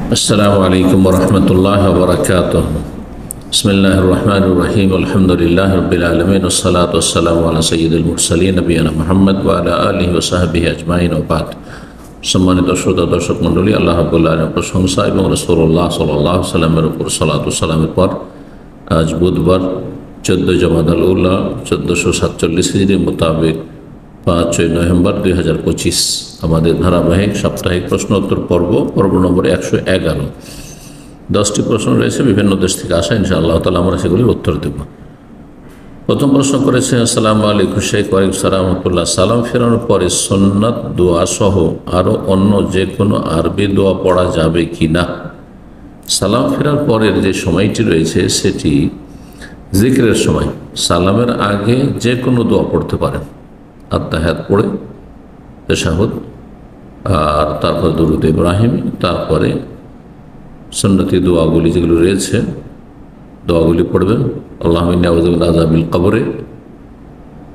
السلام عليكم ورحمة الله وبركاته. بسم الله الرحمن الرحيم. الحمد لله رب العالمين والصلاة والسلام على سيد المرسلين نبينا محمد وعلى آله وصحبه أجمعين وبعد. সম্মানিত শ্রোতা দর্শক মণ্ডলী, আল্লাহ রাব্বুল আলামিনের প্রশংসা এবং রাসূলুল্লাহ সাল্লাল্লাহু আলাইহি ওয়াসাল্লামের উপর সালাত ও সালামের পর আজ বুধবার 14 জমাদাল উলা 1447 হিজরি মোতাবেক 5 নভেম্বর 2025 আমাদের ধারাবাহিক সাপ্তাহিক প্রশ্ন উত্তর পর্ব নম্বর 111। 10টি প্রশ্ন রয়েছে বিভিন্ন দেশ থেকে আসা। ইনশাআল্লাহ তাআলা আমরা সেগুলির উত্তর দেব। প্রথম প্রশ্ন করেছে, আসসালামু আলাইকুম শেখ। ওয়ালাইকুম সালাম রাহমাতুল্লাহ। সালাম ফেরানোর পরে সুন্নাত দোয়া সহ আরও অন্য যে কোনো আরবি দোয়া পড়া যাবে কি না? সালাম ফেরার পরের যে সময়টি রয়েছে সেটি জিকিরের সময়। সালামের আগে যে কোনো দোয়া পড়তে পারেন, আত্তাহিয়াত পড়ে তাশাহুদ, আর তারপর দুরূদ ইব্রাহিম, তারপরে সুন্নতি দোয়াগুলি যেগুলো রয়েছে দোয়াগুলি পড়বেন। আল্লাহুম্মা ইন্নী আউযু বিকা মিন আযাবিল কবরে,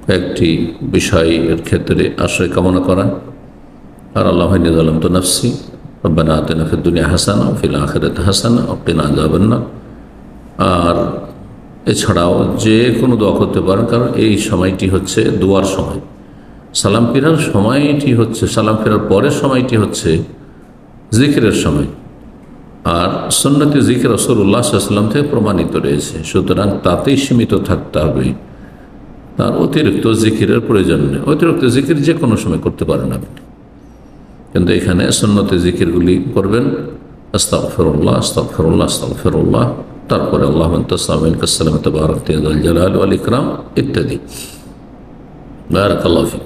কয়েকটি বিষয়ের ক্ষেত্রে আশ্রয় কামনা করা, আর আল্লাহুম্মা ইন্নী যালামতু নাফসি রব্বানা আতিনা ফিদ দুনিয়া হাসানা ওয়া ফিল আখিরাতি হাসানা ওয়া কিনা আযাবান নার। আর এছাড়াও যে কোনো দোয়া করতে পারেন, কারণ এই সময়টি হচ্ছে দোয়ার সময়। সালাম ফেরার সময়টি হচ্ছে, সালাম ফেরার পরের সময়টি হচ্ছে জিকিরের সময়। আর সুন্নতি জিকির রাসূলুল্লাহ সাল্লাল্লাহু আলাইহি ওয়াসাল্লাম থেকে প্রমাণিত রয়েছে, সুতরাং তাতেই সীমিত থাকতে হবে। তার অতিরিক্ত জিকিরের প্রয়োজন নেই। অতিরিক্ত জিকির যে কোনো সময় করতে পারেন আপনি, কিন্তু এখানে সুন্নতি জিকিরগুলি করবেন। আস্তাগফিরুল্লাহ আস্তাগফিরুল্লাহ আস্তাগফিরুল্লাহ, তারপরে আল্লাহুম্মা আনতা আসসালামু ওয়া মিনকা আসসালামু তাবারাকতা ইয়া যাল জালালি ওয়াল ইকরাম ইত্যাদি। বারাকাল্লাহু ফিক।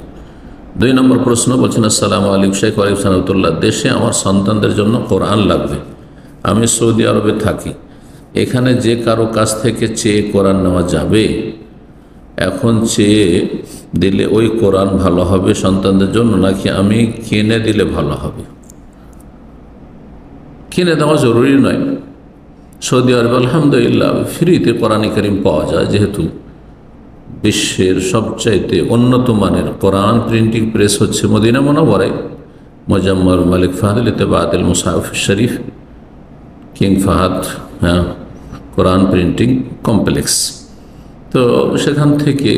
2 নম্বর প্রশ্ন বলছেন, আসসালামু আলাইকুম শেখ। ওয়ালাইকুম সালাম রাহমাতুল্লাহ। দেশে আমার সন্তানদের জন্য কোরআন লাগবে। আমি সৌদি আরবে থাকি। এখানে যে কারো কাছ থেকে চেয়ে কোরআন নেওয়া যাবে? এখন চেয়ে দিলে ওই কোরআন ভালো হবে সন্তানদের জন্য, নাকি আমি কিনে দিলে ভালো হবে? কিনে দেওয়া জরুরি নয়। সৌদি আরবে আলহামদুলিল্লাহ ফ্রিতে কোরআন কারীম পাওয়া যায়, যেহেতু বিশ্বের সবচাইতে উন্নত মানের কোরআন প্রিন্টিং প্রেস হচ্ছে মদিনা মুনাওয়ারায় মোজাম্মল মালিক ফাহাদ লিতাবাতুল মুসাহাফ শরীফ, কিং ফাহাদ কোরআন প্রিন্টিং কমপ্লেক্স। তো সেখান থেকে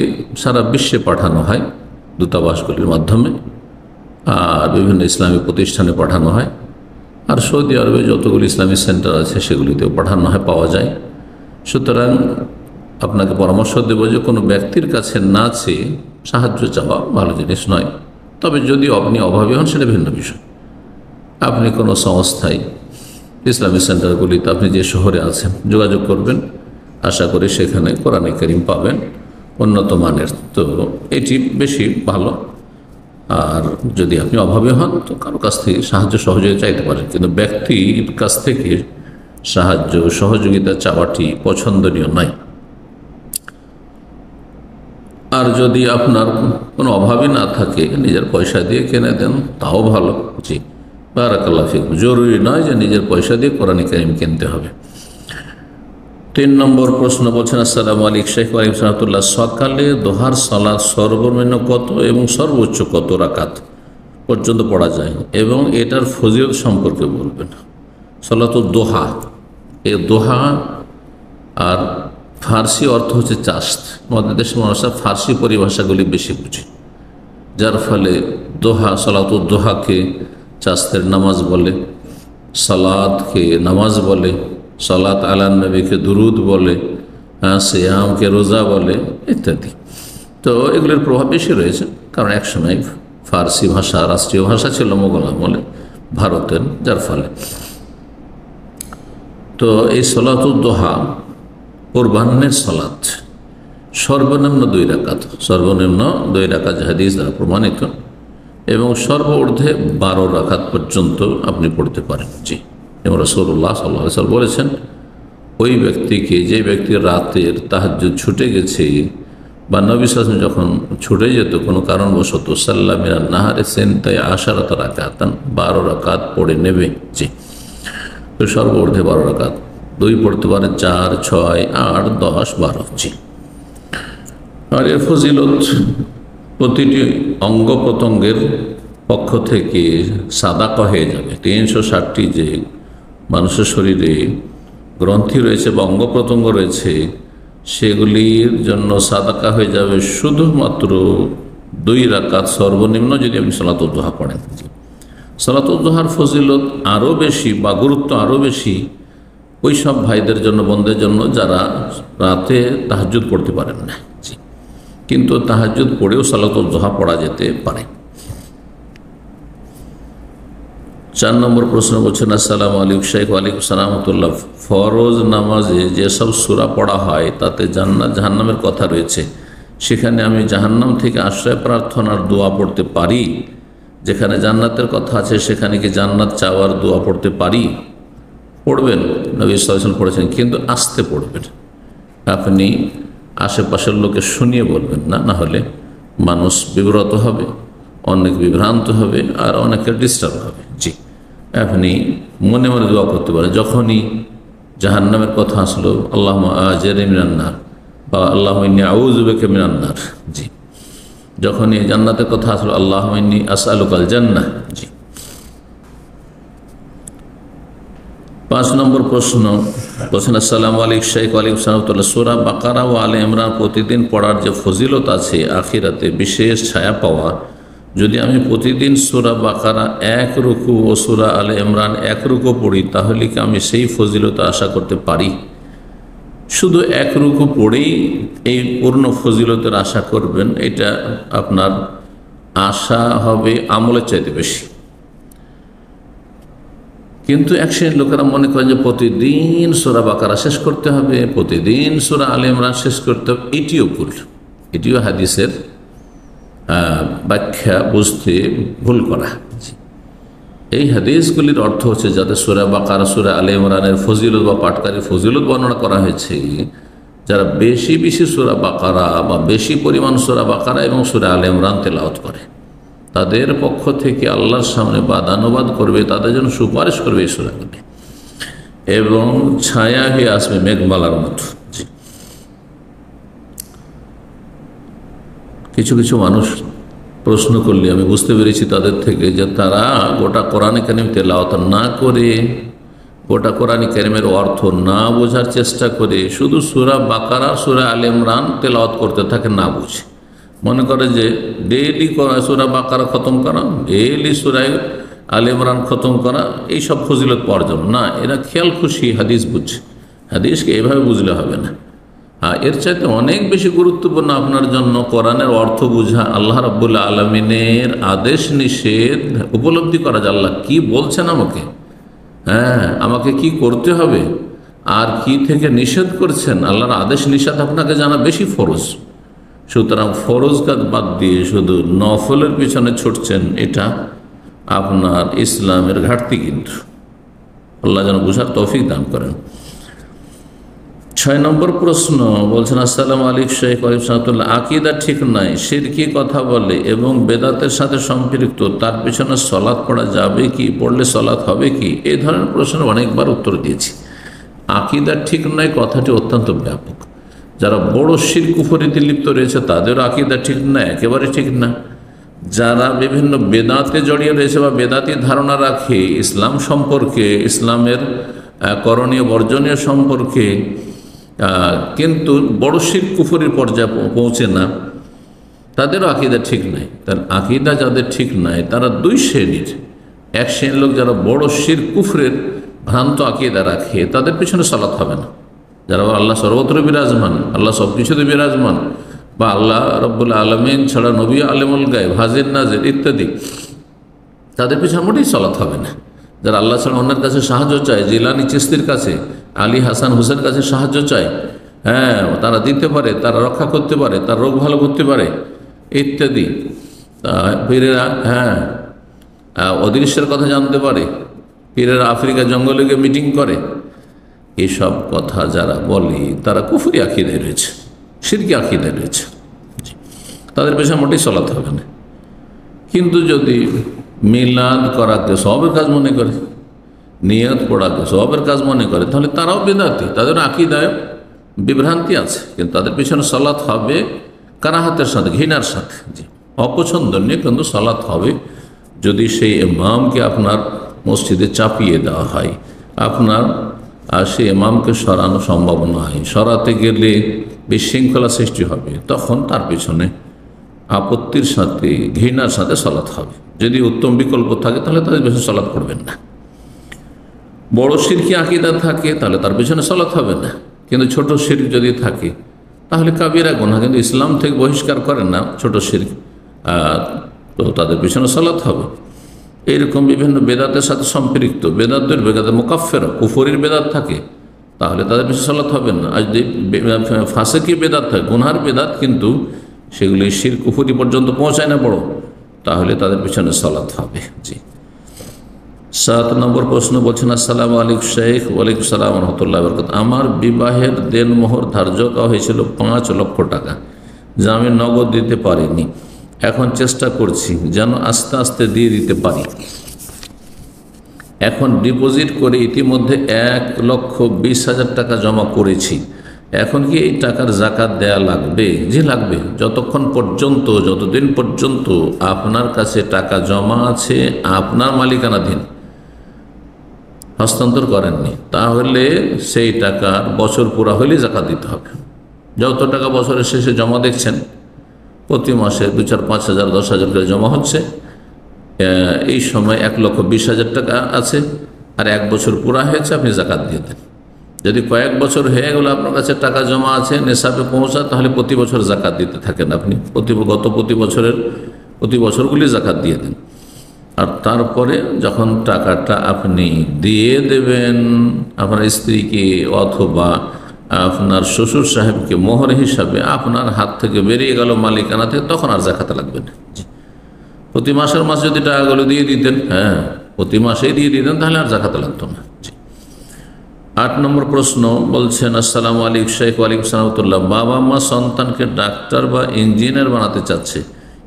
সারা বিশ্বে পাঠানো হয় দূতাবাসগুলির মাধ্যমে, আর বিভিন্ন ইসলামী প্রতিষ্ঠানে পাঠানো হয়। আর সৌদি আরবে যতগুলি ইসলামী সেন্টার আছে সেগুলিতেও পাঠানো হয়, পাওয়া যায়। সুতরাং আপনাকে পরামর্শ দেব যে কোনো ব্যক্তির কাছে না চেয়ে সাহায্য চাওয়া ভালো জিনিস নয়। তবে যদি আপনি অভাবী হন সেটা ভিন্ন বিষয়। আপনি কোনো সংস্থায় ইসলামী সেন্টারগুলিতে আপনি যে শহরে আছেন যোগাযোগ করবেন, আশা করি সেখানে কোরআন কারীম পাবেন উন্নত মানের। তো এটি বেশি ভালো। আর যদি আপনি অভাবী হন তো কারো কাছ থেকে সাহায্য সহযোগিতা চাইতে পারেন, কিন্তু ব্যক্তির কাছ থেকে সাহায্য সহযোগিতা চাওয়াটি পছন্দনীয় নয়। আর যদি আপনার কোনো অভাবই না থাকে, নিজের পয়সা দিয়ে কিনে দেন, তাও ভালো। জি, বারাকাল্লাহু ফিক। জরুরি নয় যে নিজের পয়সা দিয়ে কোরআন কারীম কিনতে হবে। 3 নম্বর প্রশ্ন বলছেন, আসসালামু আলাইকুম শেখ। ওয়ালাইকুম সালাম রাহমাতুল্লাহ। সকালে দোহার সালাত সর্বনিম্ন কত এবং সর্বোচ্চ কত রাকাত পর্যন্ত পড়া যায়, এবং এটার ফজিলত সম্পর্কে বলবেন। সালাতুদ দোহা, এই দোহা আর ফার্সি অর্থ হচ্ছে চাস্ত। আমাদের দেশের মানুষরা ফার্সি পরিভাষাগুলি বেশি বুঝে, যার ফলে দোহা, সালাতুদ দোহাকে চাস্তের নামাজ বলে, সালাতকে নামাজ বলে, সালাত আলা নবীকে দুরুদ বলে, সিয়ামকে রোজা বলে ইত্যাদি। তো এগুলোর প্রভাব বেশি রয়েছে, কারণ একসময় ফার্সি ভাষা রাষ্ট্রীয় ভাষা ছিল মোগল আমলে ভারতের, যার ফলে। তো এই সালাতুদ দোহা পূর্বাহ্নের সালাত সর্বনিম্ন 2 রাকাত, সর্বনিম্ন 2 রাকাত হাদিস দ্বারা প্রমাণিত, এবং সর্বঊর্ধ্বে 12 রাকাত পর্যন্ত আপনি পড়তে পারেন। জি, এবং রাসূলুল্লাহ সাল্লাল্লাহু আলাইহি ওয়াসাল্লাম বলেছেন, ওই ব্যক্তিকে, যে ব্যক্তির রাতের তাহাজ্জুদ ছুটে গেছে, বা নবী সাল্লাল্লাহু আলাইহি ওয়াসাল্লাম যখন ছুটে যেত কোনো কারণবশত, সাল্লা মিনান নাহারে সেনতাই আশারাত রাকাতান, 12 রাকাত পড়ে নেবে। জি, তো সর্বঊর্ধ্বে 12 রাকাত, 2 পড়তে পারে, 4, 6, 8, 10, 12। জি, আর এর ফজিলত প্রতিটি অঙ্গ প্রত্যঙ্গের পক্ষ থেকে সাদাকা হয়ে যাবে। 360টি যে মানুষের শরীরে গ্রন্থি রয়েছে বা অঙ্গ প্রত্যঙ্গ রয়েছে, সেগুলির জন্য সাদাকা হয়ে যাবে শুধুমাত্র 2 রাকাত সর্বনিম্ন যদি আপনি সালাতুল দুহা পড়েন। সালাতুল দুহার ফজিলত আরও বেশি বা গুরুত্ব আরও বেশি ওই সব ভাইদের জন্য, বোনদের জন্য যারা রাতে তাহাজ্জুদ পড়তে পারেন না, কিন্তু তাহাজ্জুদ পড়েও সালাতুল দুহা পড়া যেতে পারে। 4 নম্বর প্রশ্ন বলছেন, আসসালামু আলাইকুম শাইখ। ওয়ালাইকুম সালাম রাহমাতুল্লাহ। ফরজ নামাজে যেসব সূরা পড়া হয় তাতে জান্নাত জাহান্নামের কথা রয়েছে, সেখানে আমি জাহান্নাম থেকে আশ্রয় প্রার্থনার দোয়া পড়তে পারি? যেখানে জান্নাতের কথা আছে সেখানে কি জান্নাত চাওয়ার দোয়া পড়তে পারি? পড়বেন, নবী সাল্লাল্লাহু আলাইহি ওয়াসাল্লাম পড়েছেন, কিন্তু আস্তে পড়বেন। আপনি আশেপাশের লোকে শুনিয়ে বলবেন না, না হলে মানুষ বিব্রত হবে, অনেক বিভ্রান্ত হবে, আর অনেকের ডিস্টার্ব হবে। জি, আপনি মনে মনে দোয়া করতে পারেন। যখনই জাহান্নামের কথা আসলো, আল্লাহুম্মা আজিরনি মিনান নার বা আল্লাহুম্মা ইন্নী আউযু বিকা মিনান নার। জি, যখনই জান্নাতের কথা আসলো, আল্লাহুম্মা ইন্নী আসআলুকাল জান্নাহ। জি। 5 নম্বর প্রশ্ন বলছেন, আসসালামু আলাইকুম শাইখ। ওয়ালাইকুম সালাম রাহমাতুল্লাহ। সূরা বাকারা ও আলে ইমরান প্রতিদিন পড়ার যে ফজিলত আছে, আখিরাতে বিশেষ ছায়া পাওয়া, যদি আমি প্রতিদিন সূরা বাকারা 1 রুকু ও সূরা আলে ইমরান 1 রুকু পড়ি, তাহলে কি আমি সেই ফজিলত আশা করতে পারি? শুধু 1 রুকু পড়েই এই পূর্ণ ফজিলতের আশা করবেন, এটা আপনার আশা হবে আমলের চাইতে বেশি। কিন্তু এক শ্রেণীর লোকেরা মনে করেন যে প্রতিদিন সূরা বাকারা শেষ করতে হবে, প্রতিদিন সূরা আলে ইমরান শেষ করতে হবে। এটিও ভুল, এটিও হাদিসের ব্যাখ্যা বুঝতে ভুল করা। এই হাদিসগুলির অর্থ হচ্ছে, যাদের সূরা বাকারা সূরা আলে ইমরানের ফজিলত বা পাঠকারী ফজিলত বর্ণনা করা হয়েছে, যারা বেশি বেশি সূরা বাকারা বা বেশি পরিমাণ সূরা বাকারা এবং সূরা আলে ইমরান তেলাওয়াত করে, তাদের পক্ষ থেকে আল্লাহর সামনে বাদানুবাদ করবে, তাদের জন্য সুপারিশ করবে এই সূরাগুলি, এবং ছায়া হয়ে আসবে মেঘমালার মতো। কিছু কিছু মানুষ প্রশ্ন করলে আমি বুঝতে পেরেছি তাদের থেকে, যে তারা গোটা কোরআনে কারিম তেলাওয়াত না করে, গোটা কোরআনে কারিমের অর্থ না বোঝার চেষ্টা করে, শুধু সূরা বাকারা সূরা আলে ইমরান তেলাওয়াত করতে থাকে না বুঝে। মনে করে যে ডেইলি সূরা বাকারা খতম করা, ডেইলি সূরা আলে ইমরান খতম করা, এইসব ফজিলত পাওয়ার জন্য না। এরা খেয়াল খুশি হাদিস বুঝছে, হাদিসকে এভাবে বুঝলে হবে না। এর চাইতে অনেক বেশি গুরুত্বপূর্ণ আপনার জন্য কোরআনের অর্থ বুঝা, আল্লাহ রাব্বুল আলামিনের আদেশ নিষেধ উপলব্ধি করা, যে আল্লাহ কি বলছেন আমাকে, আমাকে কি করতে হবে আর কি থেকে নিষেধ করছেন। আল্লাহর আদেশ নিষেধ আপনাকে জানা বেশি ফরজ। সুতরাং ফরজ কাজ বাদ দিয়ে শুধু নফলের পিছনে ছুটছেন, এটা আপনার ইসলামের ঘাটতি। কিন্তু আল্লাহ যেন বুঝার তৌফিক দান করেন। 6 নম্বর প্রশ্ন বলছেন, আসসালামু আলাইকুম শাইখ। ওয়ালাইকুম সালাম। আকীদা ঠিক নাই, শিরকি কথা বলে এবং বেদাতের সাথে সম্পৃক্ত, তার পিছনে সলাৎ পড়া যাবে কি, পড়লে সলাৎ হবে কি? এই ধরনের প্রশ্ন অনেকবার উত্তর দিয়েছি। আকীদা ঠিক নয় কথাটি অত্যন্ত ব্যাপক। যারা বড় শিরক কুফরিতে লিপ্ত রয়েছে তাদেরও আকীদা ঠিক না, একেবারে ঠিক না। যারা বিভিন্ন বেদাতে জড়িয়ে রয়েছে বা বেদাতি ধারণা রাখে ইসলাম সম্পর্কে, ইসলামের করণীয় বর্জনীয় সম্পর্কে, কিন্তু বড় শিরক কুফরির পর্যায়ে পৌঁছে না, তাদেরও আকীদা ঠিক নাই। তার আকীদা যাদের ঠিক নাই তারা 2 শ্রেণীর। এক শ্রেণীর লোক যারা বড় শিরক কুফরের ভ্রান্ত আকীদা রাখে, তাদের পিছনে সালাত হবে না। যারা আল্লাহ সর্বত্র বিরাজমান, আল্লাহ সব কিছুতে বিরাজমান, বা আল্লাহ রব্বুল আলমিন ছাড়া নবী আলিমুল গায়ব, হাজির নাজির ইত্যাদি, তাদের পিছনে মোটেই সালাত হবে না। যারা আল্লাহ ছাড়া অন্যের কাছে সাহায্য চায়, জিলানি চিশতির কাছে, আলী হাসান হুসেন কাছে সাহায্য চায়, তারা দিতে পারে, তারা রক্ষা করতে পারে, তার রোগ ভালো করতে পারে ইত্যাদি, পীরেরা অদৃশ্যের কথা জানতে পারে, পীরেরা আফ্রিকা জঙ্গলে গিয়ে মিটিং করে, এইসব কথা যারা বলে তারা কুফরি আকীদায় রয়েছে, শিরকি আকীদায় রয়েছে। তাদের পেছনে মোটেই সালাত হবে না। কিন্তু যদি মিলাদ করাকে সবের কাজ মনে করে, নিয়ত পড়াকে সবের কাজ মনে করে, তাহলে তারাও বেদাতি, তাদের আকীদায় বিভ্রান্তি আছে। কিন্তু তাদের পিছনে সালাত হবে কারাহাতের সাথে, ঘৃণার সাথে, অপছন্দনীয়, কিন্তু সালাত হবে যদি সেই ইমামকে আপনার মসজিদে চাপিয়ে দেওয়া হয়, আপনার সে ইমামকে সরানো সম্ভব নয়, সরাতে গেলে বিশৃঙ্খলা সৃষ্টি হবে, তখন তার পিছনে আপত্তির সাথে ঘৃণার সাথে সালাত হবে। যদি উত্তম বিকল্প থাকে তাহলে তাদের পিছনে সালাত করবেন না। বড় শিরকি আকীদা থাকে তাহলে তার পিছনে সালাত হবে না, কিন্তু ছোট শিরক যদি থাকে তাহলে কাবিরা গুনাহ, কিন্তু ইসলাম থেকে বহিষ্কার করেন না ছোট শিরক, তো তাদের পিছনে সালাত হবে। এইরকম বিভিন্ন বেদাতের সাথে সম্পৃক্ত বেদাতের মুকাফফিরা কুফরির বেদাত থাকে তাহলে তাদের পিছনে সালাত হবে না। আর যদি ফাসিকি বেদাত থাকে, গুনহার বেদাত, কিন্তু সেগুলি শিরক কুফরি পর্যন্ত পৌঁছায় না বড়, তাহলে তাদের পিছনে সালাত হবে। জি, 7 নম্বর প্রশ্ন বলছেন, আসসালামু আলাইকুম শেখ। ওয়ালাইকুম সালাম ওয়া রাহমাতুল্লাহি ওয়া বারাকাতুহু। আমার বিবাহের দেনমোহর ধার্য করা হয়েছিল 5 লক্ষ টাকা, যা আমি নগদ দিতে পারিনি। এখন চেষ্টা করছি যেন আস্তে আস্তে দিয়ে দিতে পারি। এখন ডিপোজিট করে ইতিমধ্যে 1,20,000 টাকা জমা করেছি। এখন কি এই টাকার জাকাত দেয়া লাগবে? জি লাগবে, যতদিন পর্যন্ত আপনার কাছে টাকা জমা আছে, আপনার মালিকানাধীন, হস্তান্তর করেননি, তাহলে সেই টাকার বছর পুরা হলে জাকাত দিতে হবে। যত টাকা বছরের শেষে জমা দেখছেন, প্রতি মাসে 2,000, 5,000, 10,000 করে জমা হচ্ছে, এই সময় 1,20,000 টাকা আছে আর 1 বছর পুরা হয়েছে, আপনি জাকাত দিয়ে দেন। যদি কয়েক বছর হয়ে গেল আপনার কাছে টাকা জমা আছে, নেশাবে পৌঁছা, তাহলে প্রতি বছর জাকাত দিতে থাকেন আপনি, প্রতি বছরগুলি জাকাত দিয়ে দেন। আর তারপরে যখন টাকাটা আপনি দিয়ে দেবেন আপনার স্ত্রীকে অথবা আপনার শ্বশুর সাহেবকে মোহর হিসাবে, আপনার হাত থেকে বেরিয়ে গেল মালিকানা থেকে, তখন আর জাকাত লাগবে না। প্রতি মাসের মাসে যদি টাকাগুলো দিয়ে দিতেন, প্রতি মাসেই দিয়ে দিতেন, তাহলে আর জাকাত লাগতো না। 8 নম্বর প্রশ্ন বলছেন, আসসালামু আলাইকুম শেখ। ওয়ালাইকুম সালাম ওয়া রাহমাতুল্লাহ। বাবা মা সন্তানকে ডাক্তার বা ইঞ্জিনিয়ার বানাতে চাচ্ছে,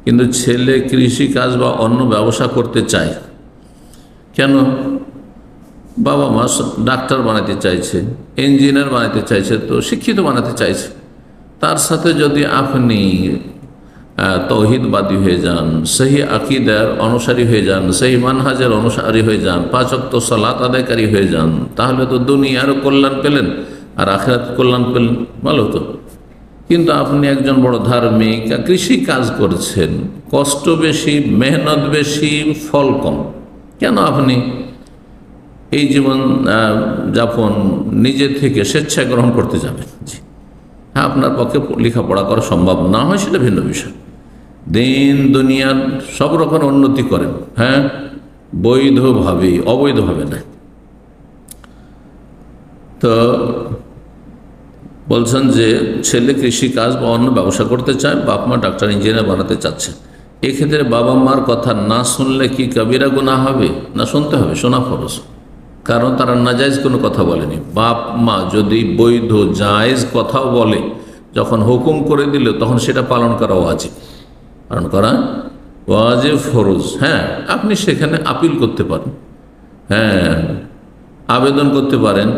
কিন্তু ছেলে কৃষি কাজ বা অন্য ব্যবসা করতে চায়, কেন? বাবা মা ডাক্তার বানাতে চাইছে, ইঞ্জিনিয়ার বানাতে চাইছে, তো শিক্ষিত বানাতে চাইছে, তার সাথে যদি আপনি তৌহিদবাদী হয়ে যান, সহি আকীদার অনুসারী হয়ে যান, সহি মানহাজের অনুসারী হয়ে যান, 5 ওয়াক্ত সালাত আদায়কারী হয়ে যান, তাহলে তো দুনিয়ারও কল্যাণ পেলেন আর আখিরাত কল্যাণ পেলেন, ভালো তো। কিন্তু আপনি একজন বড় ধার্মিক, কৃষি কাজ করছেন, কষ্ট বেশি, মেহনত বেশি, ফল কম, কেন আপনি এই জীবন যাপন নিজে থেকে স্বেচ্ছায় গ্রহণ করতে যাবেন? হ্যাঁ, আপনার পক্ষে লেখাপড়া করা সম্ভব না হয় সেটা ভিন্ন বিষয়। দিন দুনিয়ার সব রকম উন্নতি করেন, হ্যাঁ, বৈধভাবে, অবৈধভাবে না। তো বলছেন যে ছেলে কৃষি কাজ বা অন্য ব্যবসা করতে চায়, বাপ মা ডাক্তার ইঞ্জিনিয়ার বানাতে চাচ্ছে, এক্ষেত্রে বাবা মার কথা না শুনলে কি কবিরা গুনাহ হবে? না, শুনতে হবে, শোনা ফরজ, কারণ তারা নাজায়েজ কোনো কথা বলেনি। বাপ মা যদি বৈধ জায়েজ কথাও বলে, যখন হুকুম করে দিল তখন সেটা পালন করা ওয়াজিব, পালন করা ওয়াজিব, ফরজ। হ্যাঁ, আপনি সেখানে আপিল করতে পারেন, হ্যাঁ, আবেদন করতে পারেন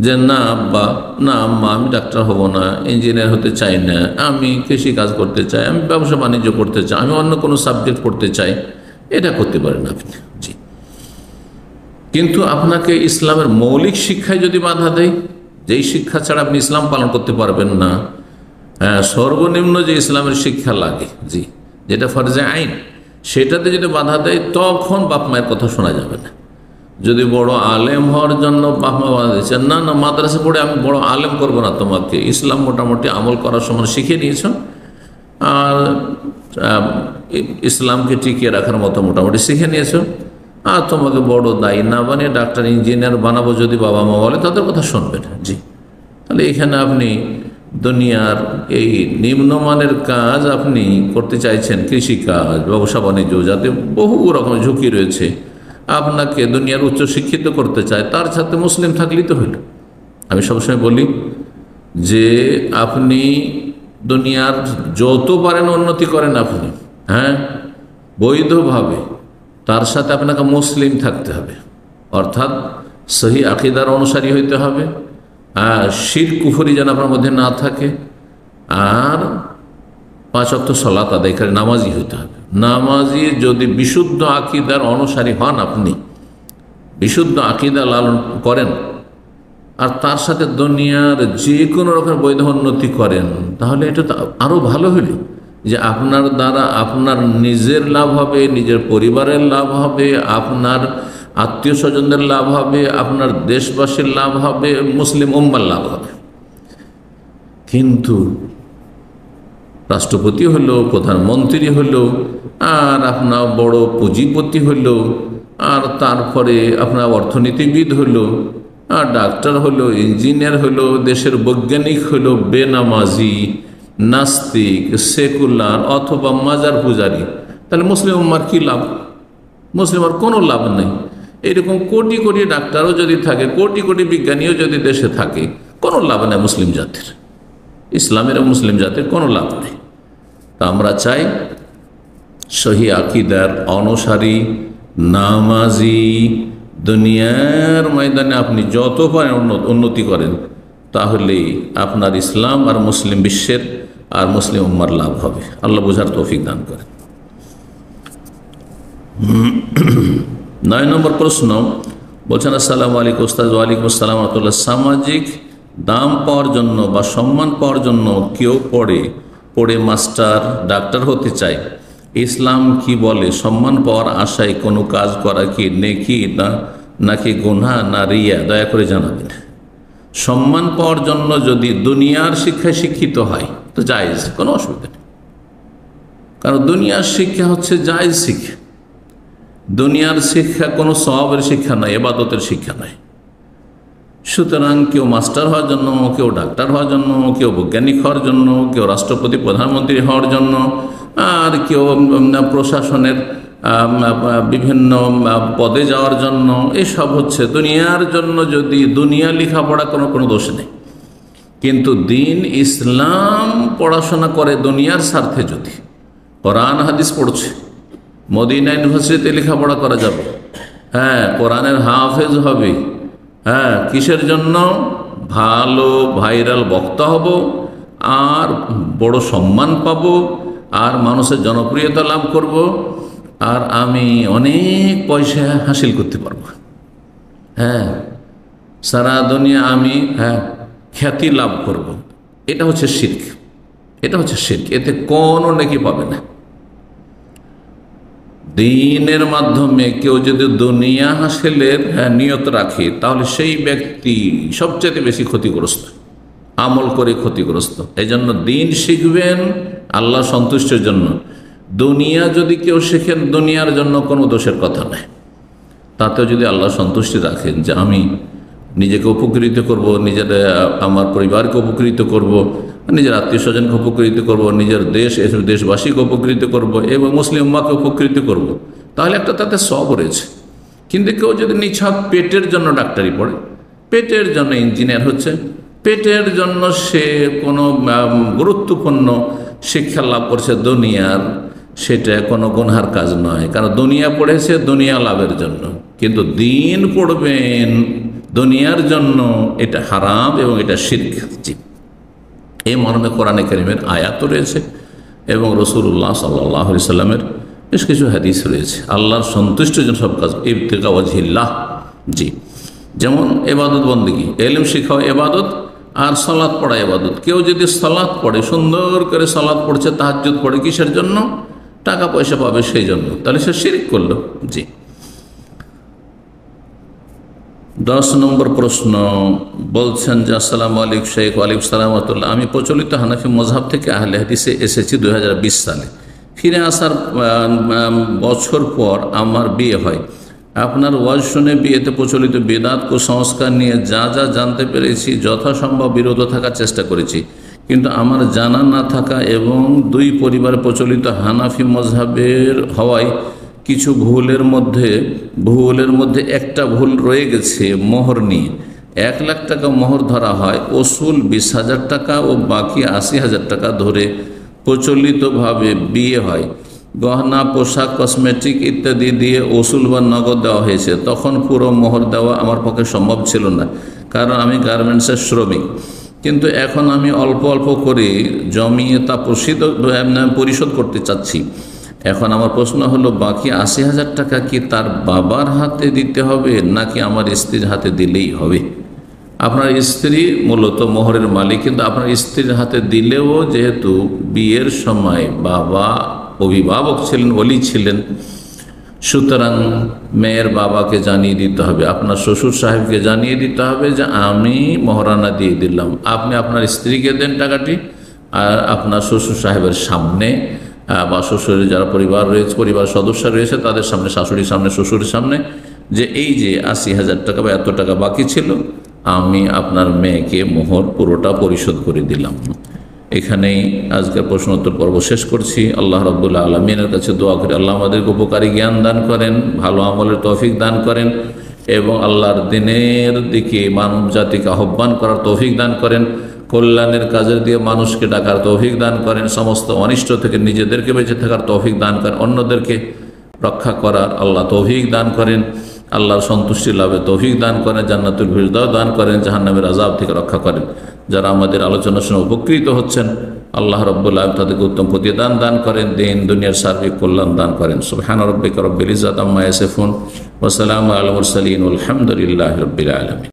যে না আব্বা, না আম্মা, আমি ডাক্তার হব না, ইঞ্জিনিয়ার হতে চাই না, আমি কৃষি কাজ করতে চাই, আমি ব্যবসা বাণিজ্য করতে চাই, আমি অন্য কোনো সাবজেক্ট পড়তে চাই, এটা করতে পারেন আপনি। জি, কিন্তু আপনাকে ইসলামের মৌলিক শিক্ষায় যদি বাধা দেয়, যেই শিক্ষা ছাড়া আপনি ইসলাম পালন করতে পারবেন না, সর্বনিম্ন যে ইসলামের শিক্ষা লাগে, জি, যেটা ফরজে আইন, সেটাতে যদি বাধা দেয়, তখন বাপ মায়ের কথা শোনা যাবে না। যদি বড় আলেম হওয়ার জন্য বাপ মা বাধা দিচ্ছেন, না না, মাদ্রাসা পড়ে আমি বড় আলেম করবো না, তোমাকে ইসলাম মোটামুটি আমল করার সময় শিখে নিয়েছ, আর ইসলামকে টিকিয়ে রাখার মতো মোটামুটি শিখে নিয়েছো, আর তোমাকে বড় দায়ী না বানিয়ে ডাক্তার ইঞ্জিনিয়ার বানাবো যদি বাবা মা বলে, তাদের কথা শুনবেন। জি, তাহলে এখানে আপনি দুনিয়ার এই নিম্নমানের কাজ আপনি করতে চাইছেন, কৃষিকাজ, ব্যবসা বাণিজ্য, যাতে বহু রকম ঝুঁকি রয়েছে, আপনাকে দুনিয়ার উচ্চ শিক্ষিত করতে চায়, তার সাথে মুসলিম থাকলেই তো হইল। আমি সবসময় বলি যে আপনি দুনিয়ার যত পারেন উন্নতি করেন আপনি, হ্যাঁ, বৈধভাবে, তার সাথে আপনাকে মুসলিম থাকতে হবে, অর্থাৎ সহি আকীদার অনুসারী হইতে হবে, আর শিরক কুফরি যেন আপনার মধ্যে না থাকে, আর 5 ওয়াক্ত সালাত আদায়কারী নামাজি হইতে হবে। নামাজি যদি বিশুদ্ধ আকীদার অনুসারী হন আপনি, বিশুদ্ধ আকীদা লালন করেন, আর তার সাথে দুনিয়ার আর তার সাথে দুনিয়ার যে কোনো রকম বৈধ উন্নতি করেন, তাহলে এটা তো আরও ভালো হলো যে আপনার দ্বারা আপনার নিজের লাভ হবে, নিজের পরিবারের লাভ হবে, আপনার আত্মীয় স্বজনদের লাভ হবে, আপনার দেশবাসীর লাভ হবে, মুসলিম উম্মার লাভ হবে। কিন্তু রাষ্ট্রপতি হলো, প্রধানমন্ত্রী হলো, আর আপনার বড় পুঁজিপতি হলো, আর তারপরে আপনার অর্থনীতিবিদ হলো, আর ডাক্তার হলো, ইঞ্জিনিয়ার হলো, দেশের বৈজ্ঞানিক হলো, বেনামাজি, নাস্তিক, সেকুলার অথবা মাজার পূজারি, তাহলে মুসলিম উম্মার কি লাভ? মুসলিমের কোনো লাভ নেই। এরকম কোটি কোটি ডাক্তারও যদি থাকে, কোটি কোটি বিজ্ঞানীও যদি দেশে থাকে, কোনো লাভ নেই মুসলিম জাতির, ইসলামের মুসলিম জাতির কোনো লাভ নেই। তা আমরা চাই সহি আকীদার অনুসারী, নামাজি, দুনিয়ার ময়দানে আপনি যত পারেন উন্নতি করেন, তাহলে আপনার ইসলাম আর মুসলিম বিশ্বের আর মুসলিম উম্মার লাভ হবে। আল্লাহ বোঝার তৌফিক দান করেন। 9 নম্বর প্রশ্ন বলছেন, আসসালামু আলাইকুম উস্তাদ। ওয়ালাইকুম আসসালাম ওয়া রাহমাতুল্লাহ। সামাজিক দাম পাওয়ার জন্য বা সম্মান পাওয়ার জন্য কেউ পড়ে মাস্টার, ডাক্তার হতে চায়, ইসলাম কি বলে? সম্মান পাওয়ার আশায় কোনো কাজ করা কি নেকি নাকি গুনাহ না রিয়া? দয়া করে জানাবেন। সম্মান পাওয়ার জন্য যদি দুনিয়ার শিক্ষায় শিক্ষিত হয় তো জায়েজ, কোনো অসুবিধা নেই। কারণ দুনিয়ার শিক্ষা হচ্ছে জায়েজ শিক্ষা। দুনিয়ার শিক্ষা কোনো সওয়াবের শিক্ষা নয়, ইবাদতের শিক্ষা নয়। সুতরাং কেউ মাস্টার হওয়ার জন্য, কেউ ডাক্তার হওয়ার জন্য, কেউ বৈজ্ঞানিক হওয়ার জন্য, কেউ রাষ্ট্রপতি প্রধানমন্ত্রী হওয়ার জন্য, আর কেউ প্রশাসনের বিভিন্ন পদে যাওয়ার জন্য, এসব হচ্ছে দুনিয়ার জন্য। যদি দুনিয়া লেখাপড়া কোনো দোষ নেই, কিন্তু দিন ইসলাম পড়াশোনা করে দুনিয়ার স্বার্থে, যদি কোরআন হাদিস পড়ছে, মদিনা ইউনিভার্সিটিতে লেখাপড়া করা যাবে, হ্যাঁ, কোরআনের হাফেজ হবে, হ্যাঁ, কিসের জন্য? ভালো ভাইরাল বক্তা হব, আর বড় সম্মান পাব, আর মানুষের জনপ্রিয়তা লাভ করব, আর আমি অনেক পয়সা হাসিল করতে পারবো, হ্যাঁ, সারা দুনিয়া আমি খ্যাতি লাভ করব। এটা হচ্ছে শিরক, এটা হচ্ছে শিরক। এতে কোনো নেকি পাবে না। দিনের মাধ্যমে কেউ যদি দুনিয়া হাসিলের নিয়ত রাখে, তাহলে সেই ব্যক্তি সবচেয়ে বেশি ক্ষতিগ্রস্ত, আমল করে ক্ষতিগ্রস্ত। এই জন্য দিন শিখবেন আল্লাহ সন্তুষ্টের জন্য। দুনিয়া যদি কেউ শেখেন দুনিয়ার জন্য কোনো দোষের কথা নেই, তাতেও যদি আল্লাহ সন্তুষ্টি রাখেন যে আমি নিজেকে উপকৃত করব, নিজের আমার পরিবারকে উপকৃত করব, নিজের আত্মীয় স্বজনকে উপকৃত করব, নিজের দেশবাসীকে উপকৃত করব এবং মুসলিম উম্মাহকে উপকৃত করব, তাহলে একটা তাতে সওয়াব রয়েছে। কিন্তু কেউ যদি নিছক পেটের জন্য ডাক্তারি পড়ে, পেটের জন্য ইঞ্জিনিয়ার হচ্ছে, পেটের জন্য সে কোনো গুরুত্বপূর্ণ শিক্ষা লাভ করছে দুনিয়ার, সেটা কোনো গুনহার কাজ নয়। কারণ দুনিয়া পড়েছে দুনিয়া লাভের জন্য, কিন্তু দিন পড়বেন দুনিয়ার জন্য, এটা হারাম এবং এটা শিরক। এই মর্মে কোরআনে কারীমের আয়াত রয়েছে এবং রাসূলুল্লাহ সাল্লাল্লাহু আলাইহি সাল্লামের বেশ কিছু হাদিস রয়েছে। আল্লাহর সন্তুষ্টির জন্য সব কাজ, ইবতিগা ওয়াজহিল্লাহ। জি, যেমন ইবাদত বন্দেগী, ইলম শিখাও ইবাদত, আর সালাত পড়া ইবাদত। কেউ যদি সালাত পড়ে, সুন্দর করে সালাত পড়ছে, তাহাজ্জুদ পড়ে, কিসের জন্য? টাকা পয়সা পাবে সেই জন্য, তাহলে সে শিরক করলো। জি। 10 নম্বর প্রশ্ন বলছেন যে, আসসালামু আলাইকুম শেখ। ওয়ালাইকুম সালাম ওয়া রাহমাতুল্লাহ। আমি প্রচলিত হানাফি মযহাব থেকে আহলে হাদিসে এসেছি 2020 সালে। ফিরে আসার বছর পর আমার বিয়ে হয়। আপনার ওয়াজ শুনে বিয়েতে প্রচলিত বিদআত কুসংস্কার নিয়ে যা যা জানতে পেরেছি, যথাসম্ভব বিরত থাকার চেষ্টা করেছি। কিন্তু আমার জানা না থাকা এবং দুই পরিবার প্রচলিত হানাফি মযহাবের হওয়ায় কিছু ভুলের মধ্যে একটা ভুল রয়ে গেছে। মোহর নিয়ে 1 লাখ টাকা মোহর ধরা হয়, ওসুল 20,000 টাকা ও বাকি 80,000 টাকা ধরে প্রচলিতভাবে বিয়ে হয়। গহনা, পোশাক, কসমেটিক ইত্যাদি দিয়ে ওসুল বা নগদ দেওয়া হয়েছে। তখন পুরো মোহর দেওয়া আমার পক্ষে সম্ভব ছিল না, কারণ আমি গার্মেন্টসের শ্রমিক। কিন্তু এখন আমি অল্প অল্প করে জমিয়ে তা পরিশোধ করতে চাচ্ছি। এখন আমার প্রশ্ন হলো, বাকি ৮০,০০০ টাকা কি তার বাবার হাতে দিতে হবে নাকি আমার স্ত্রীর হাতে দিলেই হবে? আপনার স্ত্রী মূলত মোহরের মালিক, কিন্তু আপনার স্ত্রীর হাতে দিলেও যেহেতু বিয়ের সময় বাবা অভিভাবক ছিলেন, ওলি ছিলেন, সুতরাং মেয়ের বাবাকে জানিয়ে দিতে হবে, আপনার শ্বশুর সাহেবকে জানিয়ে দিতে হবে যে আমি মহারানা দিয়ে দিলাম। আপনি আপনার স্ত্রীকে দেন টাকাটি, আর আপনার শ্বশুর সাহেবের সামনে বা শ্বশুরের যারা পরিবার রয়েছে, পরিবার সদস্য রয়েছে তাদের সামনে, শাশুড়ির সামনে, শ্বশুরের সামনে, যে এই যে ৮০,০০০ টাকা বা এত টাকা বাকি ছিল, আমি আপনার মেয়েকে মোহর পুরোটা পরিশোধ করে দিলাম। এখানেই আজকের প্রশ্নোত্তর পর্ব শেষ করছি। আল্লাহ রাব্বুল আলামিনের কাছে দোয়া করি আল্লাহ আমাদেরকে উপকারী জ্ঞান দান করেন, ভালো আমলের তৌফিক দান করেন এবং আল্লাহর দ্বীনের দিকে মানব জাতিকে আহ্বান করার তৌফিক দান করেন, কল্যাণের কাজের দিয়ে মানুষকে ডাকার তৌফিক দান করেন, সমস্ত অনিষ্ট থেকে নিজেদেরকে বেঁচে থাকার তৌফিক দান করেন, অন্যদেরকে রক্ষা করার আল্লাহ তৌফিক দান করেন, আল্লাহর সন্তুষ্টি লাভে তৌফিক দান করেন, জান্নাতুল ফিরদাউস দান করেন, জাহান্নামের আযাব থেকে রক্ষা করেন। যারা আমাদের আলোচনা শুনে উপকৃত হচ্ছেন, আল্লাহ রাব্বুল আলামিন তাদেরকে উত্তম প্রতিদান দান করেন, দিন দুনিয়ার সার্বিক কল্যাণ দান করেন। সুবহানা রাব্বিকা রাব্বিল ইজ্জাতি আম্মা ইয়াসিফুন ওয়া সালামুন আলাল মুরসালিন ওয়াল হামদুলিল্লাহি রাব্বিল আলামিন।